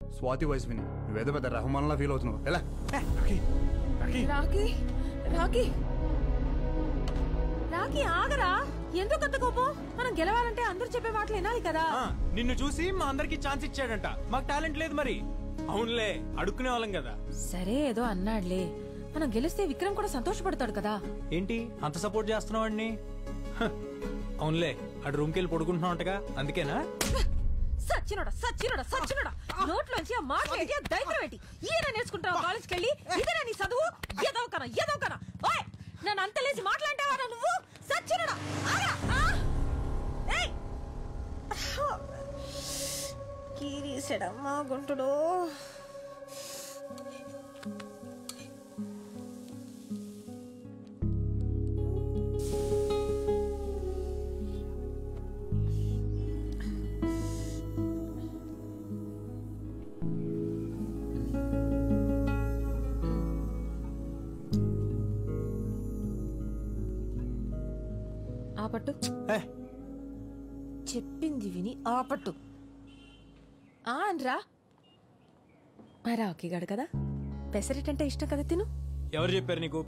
Swathi voice విని నువ్వేదో పెద్ద రెహమాన్లా ఫీల్ అవుతున్నావు. ఎలా రాకీ రాకీ రాకీ ఆగరా, ఎందుకంత కోపం? మనం గెలవాలంటే అందరూ చెప్పే మాటలు వినాలి కదా. నిన్ను చూసి మా అందరికి ఛాన్స్ ఇచ్చాడంట, మాకు టాలెంట్ లేదు మరి. అవునులే, అడుక్కునే వాళ్ళం కదా. సరే ఏదో అన్నాడులే, మనం గెలిస్తే విక్రమ్ కూడా సంతోషపడతాడు కదా. ఏంటి అంత సపోర్ట్ చేస్తున్నావు అండి? అవునులే, అటు రూమ్కి వెళ్ళి పడుకుంటున్నావుంటగా, అందుకేనా? సచ్చినోడా సచ్చినోడా సచ్చినోడా, నోట్లోంచి ఆ మాట ధైర్యం ఏంటి? ఈయన నేర్చుకుంటావు కాలేజ్కి వెళ్ళి, ఇదేనా నీ చదువు? ఎదవకనా ఎదవకనా, ఓయ్ నన్ను అంతలేసి మాట్లాంటావారా నువ్వు? సచ్చినోడా కీరీసెడమ్మా గుంటుడు. ఆపట్టు, చెప్పింది విని ఆపట్టు. అనరా రాకీ గడు కదా, పెసరెట్ అంటే ఇష్టం కదా, తిను. ఎవరు చెప్పారు నీకు